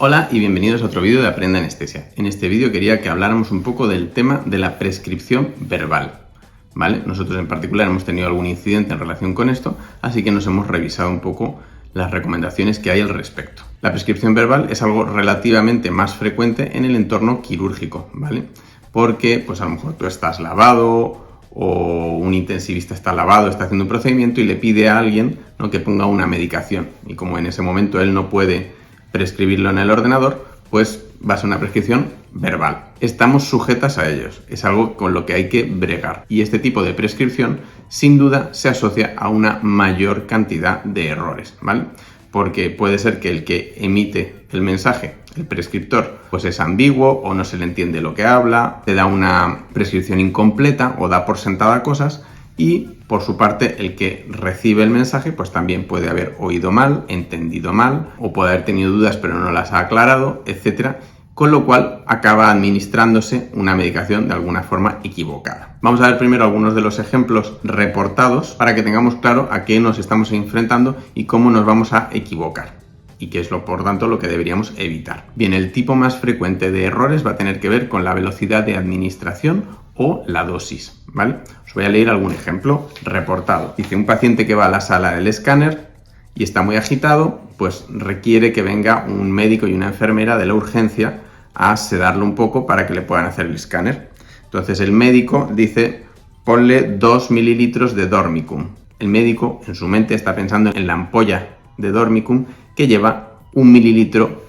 Hola y bienvenidos a otro vídeo de Aprende Anestesia. En este vídeo quería que habláramos un poco del tema de la prescripción verbal, ¿vale? Nosotros en particular hemos tenido algún incidente en relación con esto, así que nos hemos revisado un poco las recomendaciones que hay al respecto. La prescripción verbal es algo relativamente más frecuente en el entorno quirúrgico, ¿vale? Porque pues a lo mejor tú estás lavado o un intensivista está lavado, está haciendo un procedimiento y le pide a alguien, ¿no?, que ponga una medicación, y como en ese momento él no puede prescribirlo en el ordenador, pues va a ser una prescripción verbal. Estamos sujetas a ellos, es algo con lo que hay que bregar. Y este tipo de prescripción, sin duda, se asocia a una mayor cantidad de errores, ¿vale? Porque puede ser que el que emite el mensaje, el prescriptor, pues es ambiguo o no se le entiende lo que habla, te da una prescripción incompleta o da por sentada cosas, y por su parte el que recibe el mensaje pues también puede haber oído mal, entendido mal o puede haber tenido dudas pero no las ha aclarado, etcétera, con lo cual acaba administrándose una medicación de alguna forma equivocada. Vamos a ver primero algunos de los ejemplos reportados para que tengamos claro a qué nos estamos enfrentando y cómo nos vamos a equivocar, y qué es por tanto lo que deberíamos evitar. Bien, el tipo más frecuente de errores va a tener que ver con la velocidad de administración o la dosis, ¿vale? Os voy a leer algún ejemplo reportado. Dice: un paciente que va a la sala del escáner y está muy agitado, pues requiere que venga un médico y una enfermera de la urgencia a sedarlo un poco para que le puedan hacer el escáner. Entonces el médico dice: ponle 2 mililitros de Dormicum. El médico en su mente está pensando en la ampolla de Dormicum que lleva 1 mililitro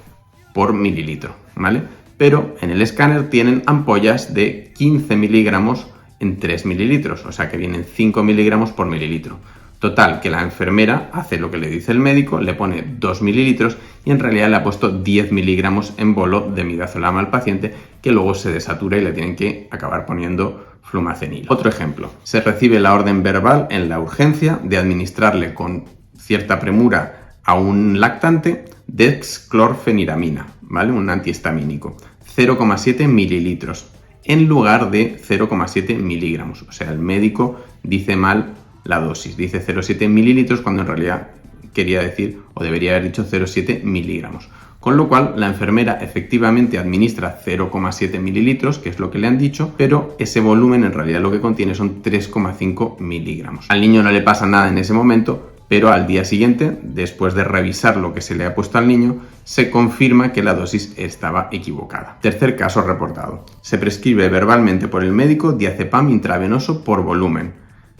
por mililitro, ¿vale? Pero en el escáner tienen ampollas de 15 miligramos en 3 mililitros, o sea que vienen 5 miligramos por mililitro. Total, que la enfermera hace lo que le dice el médico, le pone 2 mililitros y en realidad le ha puesto 10 miligramos en bolo de midazolam al paciente, que luego se desatura y le tienen que acabar poniendo flumacenil. Otro ejemplo: se recibe la orden verbal en la urgencia de administrarle con cierta premura a un lactante dexclorfeniramina, ¿vale? Un antihistamínico, 0,7 mililitros en lugar de 0,7 miligramos. O sea, el médico dice mal la dosis, dice 0,7 mililitros cuando en realidad quería decir o debería haber dicho 0,7 miligramos. Con lo cual, la enfermera efectivamente administra 0,7 mililitros, que es lo que le han dicho, pero ese volumen en realidad lo que contiene son 3,5 miligramos. Al niño no le pasa nada en ese momento, pero al día siguiente, después de revisar lo que se le ha puesto al niño, se confirma que la dosis estaba equivocada. Tercer caso reportado: se prescribe verbalmente por el médico diazepam intravenoso por volumen,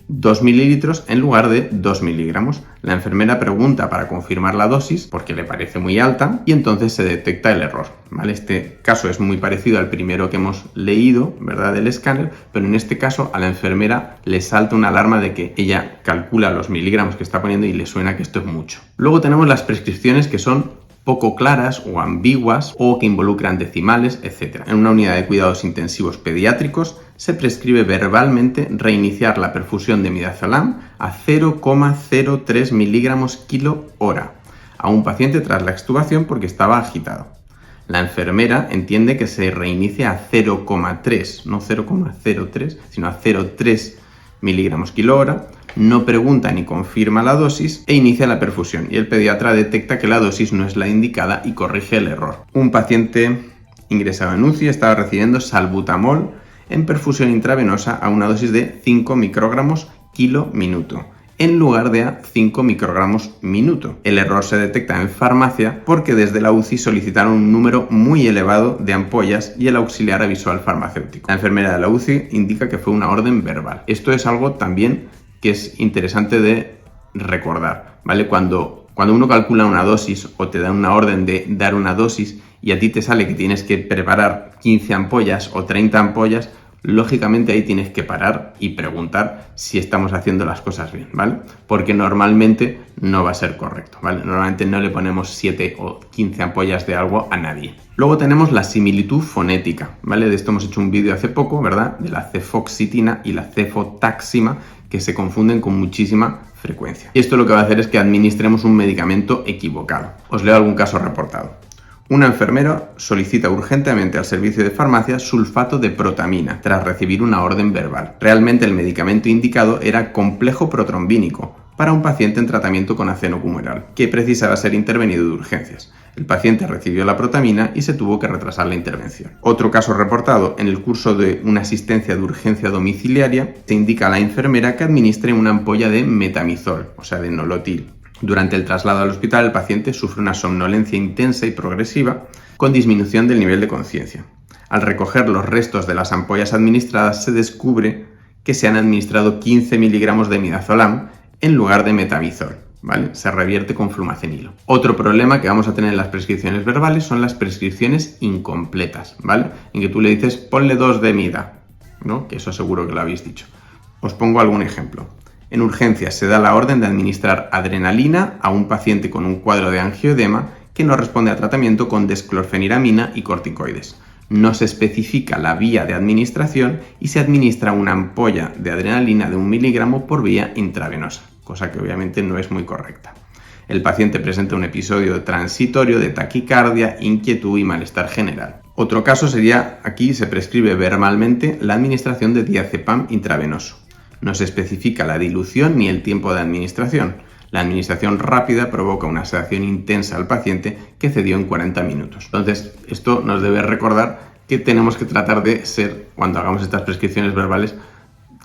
2 mililitros en lugar de 2 miligramos. La enfermera pregunta para confirmar la dosis porque le parece muy alta y entonces se detecta el error, ¿vale? Este caso es muy parecido al primero que hemos leído, ¿verdad?, del escáner, pero en este caso a la enfermera le salta una alarma de que ella calcula los miligramos que está poniendo y le suena que esto es mucho. Luego tenemos las prescripciones que son poco claras o ambiguas o que involucran decimales, etc. En una unidad de cuidados intensivos pediátricos se prescribe verbalmente reiniciar la perfusión de midazolam a 0,03 miligramos kilo hora a un paciente tras la extubación porque estaba agitado. La enfermera entiende que se reinicia a 0,3, no 0,03, sino a 0,3 miligramos kilo hora, no pregunta ni confirma la dosis e inicia la perfusión, y el pediatra detecta que la dosis no es la indicada y corrige el error. Un paciente ingresado en UCI estaba recibiendo salbutamol en perfusión intravenosa a una dosis de 5 microgramos kilo minuto en lugar de a 5 microgramos minuto. El error se detecta en farmacia porque desde la UCI solicitaron un número muy elevado de ampollas y el auxiliar avisó al farmacéutico. La enfermera de la UCI indica que fue una orden verbal. Esto es algo también que es interesante de recordar, ¿vale? Cuando uno calcula una dosis o te da una orden de dar una dosis y a ti te sale que tienes que preparar 15 ampollas o 30 ampollas, lógicamente ahí tienes que parar y preguntar si estamos haciendo las cosas bien, ¿vale? Porque normalmente no va a ser correcto, ¿vale? Normalmente no le ponemos 7 o 15 ampollas de algo a nadie. Luego tenemos la similitud fonética, ¿vale? De esto hemos hecho un vídeo hace poco, ¿verdad? De la cefoxitina y la cefotaxima, que se confunden con muchísima frecuencia. Y esto lo que va a hacer es que administremos un medicamento equivocado. Os leo algún caso reportado. Una enfermera solicita urgentemente al servicio de farmacia sulfato de protamina tras recibir una orden verbal. Realmente el medicamento indicado era complejo protrombínico para un paciente en tratamiento con aceno humoral que precisaba ser intervenido de urgencias. El paciente recibió la protamina y se tuvo que retrasar la intervención. Otro caso reportado: en el curso de una asistencia de urgencia domiciliaria, se indica a la enfermera que administre una ampolla de metamizol, o sea, de nolotil. Durante el traslado al hospital, el paciente sufre una somnolencia intensa y progresiva con disminución del nivel de conciencia. Al recoger los restos de las ampollas administradas, se descubre que se han administrado 15 miligramos de midazolam en lugar de metamizol, ¿vale? Se revierte con flumacenilo. Otro problema que vamos a tener en las prescripciones verbales son las prescripciones incompletas, ¿vale? En que tú le dices, ponle 2 de mida, ¿no? Que eso seguro que lo habéis dicho. Os pongo algún ejemplo. En urgencias se da la orden de administrar adrenalina a un paciente con un cuadro de angioedema que no responde a tratamiento con desclorfeniramina y corticoides. No se especifica la vía de administración y se administra una ampolla de adrenalina de 1 miligramo por vía intravenosa, cosa que obviamente no es muy correcta. El paciente presenta un episodio transitorio de taquicardia, inquietud y malestar general. Otro caso sería, aquí se prescribe verbalmente la administración de diazepam intravenoso. No se especifica la dilución ni el tiempo de administración. La administración rápida provoca una sedación intensa al paciente que cedió en 40 minutos. Entonces, esto nos debe recordar que tenemos que tratar de ser, cuando hagamos estas prescripciones verbales,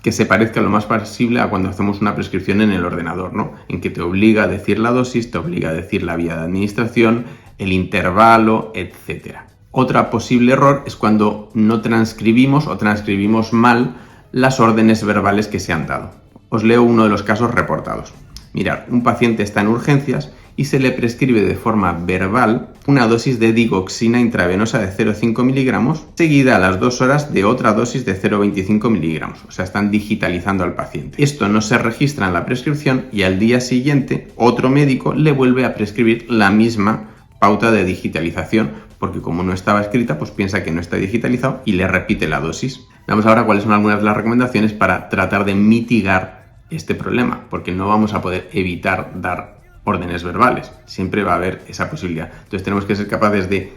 que se parezca lo más posible a cuando hacemos una prescripción en el ordenador, ¿no? En que te obliga a decir la dosis, te obliga a decir la vía de administración, el intervalo, etc. Otro posible error es cuando no transcribimos o transcribimos mal las órdenes verbales que se han dado. Os leo uno de los casos reportados. Mirad, un paciente está en urgencias y se le prescribe de forma verbal una dosis de digoxina intravenosa de 0,5 miligramos, seguida a las 2 horas de otra dosis de 0,25 miligramos. O sea, están digitalizando al paciente. Esto no se registra en la prescripción y al día siguiente otro médico le vuelve a prescribir la misma pauta de digitalización, porque como no estaba escrita, pues piensa que no está digitalizado y le repite la dosis. Veamos ahora cuáles son algunas de las recomendaciones para tratar de mitigar este problema, porque no vamos a poder evitar dar órdenes verbales, siempre va a haber esa posibilidad. Entonces tenemos que ser capaces de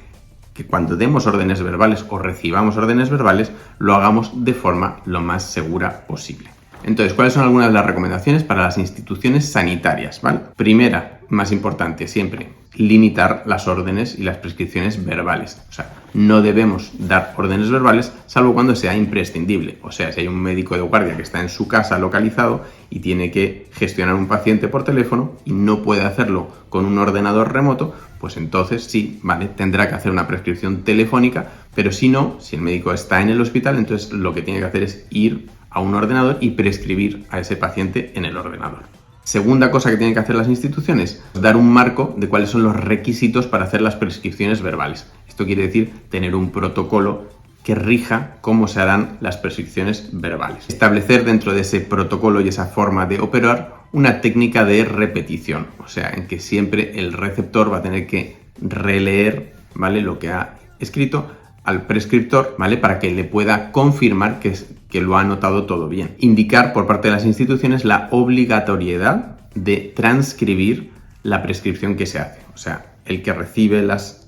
que cuando demos órdenes verbales o recibamos órdenes verbales, lo hagamos de forma lo más segura posible. Entonces, ¿cuáles son algunas de las recomendaciones para las instituciones sanitarias? ¿Vale? Primera, más importante siempre, limitar las órdenes y las prescripciones verbales. O sea, no debemos dar órdenes verbales salvo cuando sea imprescindible. O sea, si hay un médico de guardia que está en su casa localizado y tiene que gestionar un paciente por teléfono y no puede hacerlo con un ordenador remoto, pues entonces sí, vale, tendrá que hacer una prescripción telefónica, pero si no, si el médico está en el hospital, entonces lo que tiene que hacer es ir a un ordenador y prescribir a ese paciente en el ordenador. Segunda cosa que tienen que hacer las instituciones, dar un marco de cuáles son los requisitos para hacer las prescripciones verbales. Esto quiere decir tener un protocolo que rija cómo se harán las prescripciones verbales. Establecer dentro de ese protocolo y esa forma de operar una técnica de repetición, o sea, en que siempre el receptor va a tener que releer, ¿vale?, lo que ha escrito al prescriptor, ¿vale?, para que le pueda confirmar que lo ha anotado todo bien. Indicar por parte de las instituciones la obligatoriedad de transcribir la prescripción que se hace. O sea, el que recibe las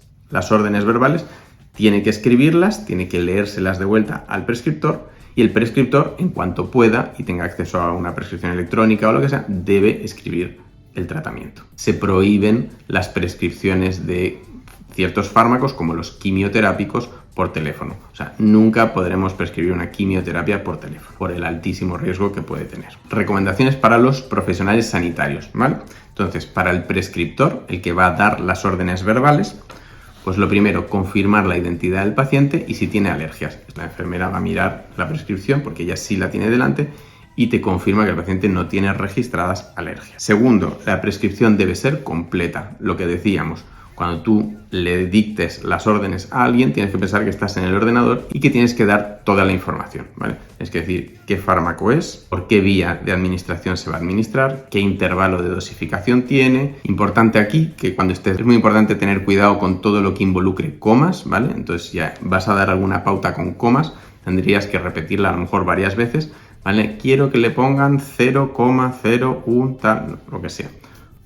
órdenes verbales tiene que escribirlas, tiene que leérselas de vuelta al prescriptor y el prescriptor, en cuanto pueda y tenga acceso a una prescripción electrónica o lo que sea, debe escribir el tratamiento. Se prohíben las prescripciones de ciertos fármacos como los quimioterápicos por teléfono. O sea, nunca podremos prescribir una quimioterapia por teléfono por el altísimo riesgo que puede tener. Recomendaciones para los profesionales sanitarios, ¿vale? Entonces, para el prescriptor, el que va a dar las órdenes verbales, pues lo primero, confirmar la identidad del paciente y si tiene alergias. La enfermera va a mirar la prescripción porque ella sí la tiene delante y te confirma que el paciente no tiene registradas alergias. Segundo, la prescripción debe ser completa, lo que decíamos. Cuando tú le dictes las órdenes a alguien, tienes que pensar que estás en el ordenador y que tienes que dar toda la información, ¿vale? Es decir, qué fármaco es, por qué vía de administración se va a administrar, qué intervalo de dosificación tiene. Importante aquí, que cuando estés, es muy importante tener cuidado con todo lo que involucre comas, ¿vale? Entonces ya vas a dar alguna pauta con comas, tendrías que repetirla a lo mejor varias veces, ¿vale? Quiero que le pongan 0,01 tal, lo que sea.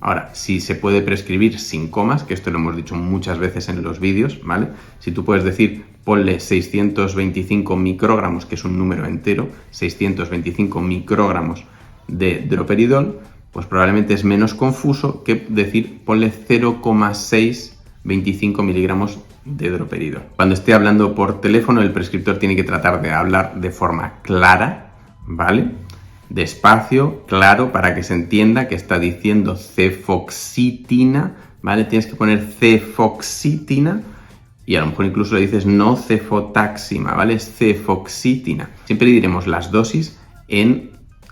Ahora, si se puede prescribir sin comas, que esto lo hemos dicho muchas veces en los vídeos, ¿vale? Si tú puedes decir, ponle 625 microgramos, que es un número entero, 625 microgramos de droperidol, pues probablemente es menos confuso que decir, ponle 0,6 25 miligramos de droperidol. Cuando esté hablando por teléfono, el prescriptor tiene que tratar de hablar de forma clara, ¿vale? Despacio, claro, para que se entienda que está diciendo cefoxitina, ¿vale? Tienes que poner cefoxitina y a lo mejor incluso le dices no cefotaxima, ¿vale? Es cefoxitina. Siempre diremos las dosis en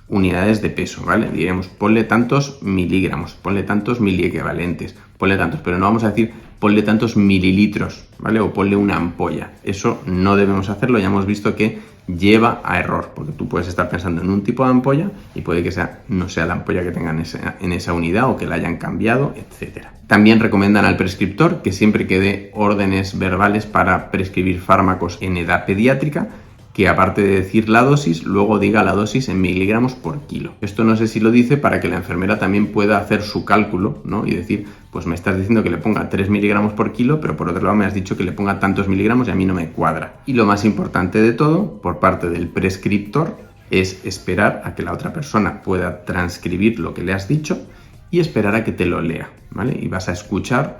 unidades de peso, ¿vale? Diremos ponle tantos miligramos, ponle tantos miliequivalentes, ponle tantos, pero no vamos a decir ponle tantos mililitros, ¿vale? O ponle una ampolla. Eso no debemos hacerlo, ya hemos visto que lleva a error, porque tú puedes estar pensando en un tipo de ampolla y puede que no sea la ampolla que tengan en esa unidad o que la hayan cambiado, etc. También recomiendan al prescriptor que siempre que dé órdenes verbales para prescribir fármacos en edad pediátrica, que aparte de decir la dosis, luego diga la dosis en miligramos por kilo. Esto no sé si lo dice para que la enfermera también pueda hacer su cálculo, ¿no? Y decir, pues me estás diciendo que le ponga 3 miligramos por kilo, pero por otro lado me has dicho que le ponga tantos miligramos y a mí no me cuadra. Y lo más importante de todo, por parte del prescriptor, es esperar a que la otra persona pueda transcribir lo que le has dicho y esperar a que te lo lea, ¿vale? Y vas a escuchar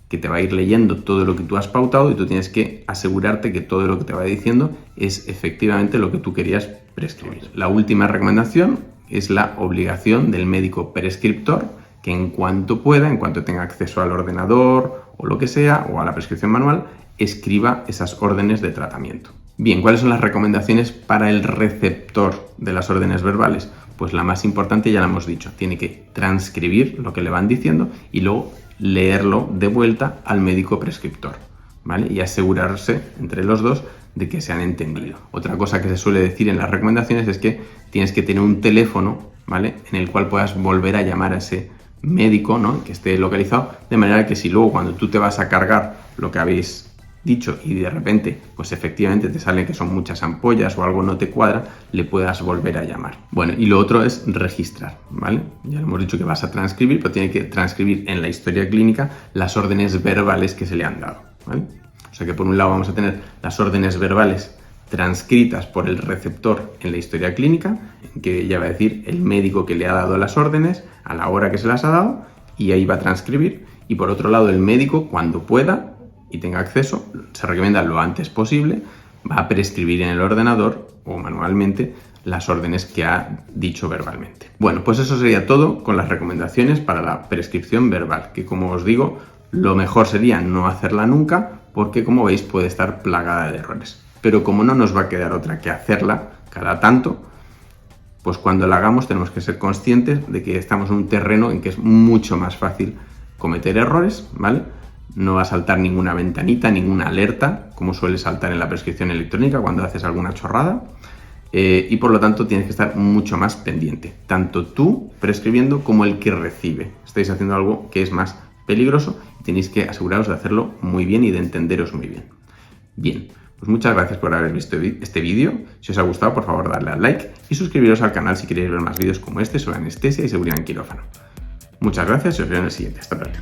que te va a ir leyendo todo lo que tú has pautado y tú tienes que asegurarte que todo lo que te va diciendo es efectivamente lo que tú querías prescribir. La última recomendación es la obligación del médico prescriptor que en cuanto pueda, en cuanto tenga acceso al ordenador o lo que sea, o a la prescripción manual, escriba esas órdenes de tratamiento. Bien, ¿cuáles son las recomendaciones para el receptor de las órdenes verbales? Pues la más importante ya la hemos dicho, tiene que transcribir lo que le van diciendo y luego leerlo de vuelta al médico prescriptor, ¿vale? Y asegurarse entre los dos de que se han entendido. Otra cosa que se suele decir en las recomendaciones es que tienes que tener un teléfono, ¿vale? En el cual puedas volver a llamar a ese médico, ¿no? Que esté localizado, de manera que si luego cuando tú te vas a cargar lo que habéis dicho y de repente pues efectivamente te sale que son muchas ampollas o algo no te cuadra, le puedas volver a llamar. Bueno, y lo otro es registrar, ¿vale? Ya lo hemos dicho que vas a transcribir, pero tiene que transcribir en la historia clínica las órdenes verbales que se le han dado, ¿vale? O sea que por un lado vamos a tener las órdenes verbales transcritas por el receptor en la historia clínica, en que ya va a decir el médico que le ha dado las órdenes a la hora que se las ha dado y ahí va a transcribir. Y por otro lado el médico, cuando pueda y tenga acceso, se recomienda lo antes posible, va a prescribir en el ordenador o manualmente las órdenes que ha dicho verbalmente. Bueno, pues eso sería todo con las recomendaciones para la prescripción verbal, que como os digo, lo mejor sería no hacerla nunca, porque como veis puede estar plagada de errores. Pero como no nos va a quedar otra que hacerla cada tanto, pues cuando la hagamos tenemos que ser conscientes de que estamos en un terreno en que es mucho más fácil cometer errores, ¿vale? No va a saltar ninguna ventanita, ninguna alerta, como suele saltar en la prescripción electrónica cuando haces alguna chorrada. Y por lo tanto tienes que estar mucho más pendiente, tanto tú prescribiendo como el que recibe. Estáis haciendo algo que es más peligroso y tenéis que aseguraros de hacerlo muy bien y de entenderos muy bien. Bien, pues muchas gracias por haber visto este vídeo. Si os ha gustado, por favor, darle al like y suscribiros al canal si queréis ver más vídeos como este sobre anestesia y seguridad en quirófano. Muchas gracias y os veo en el siguiente. Hasta pronto.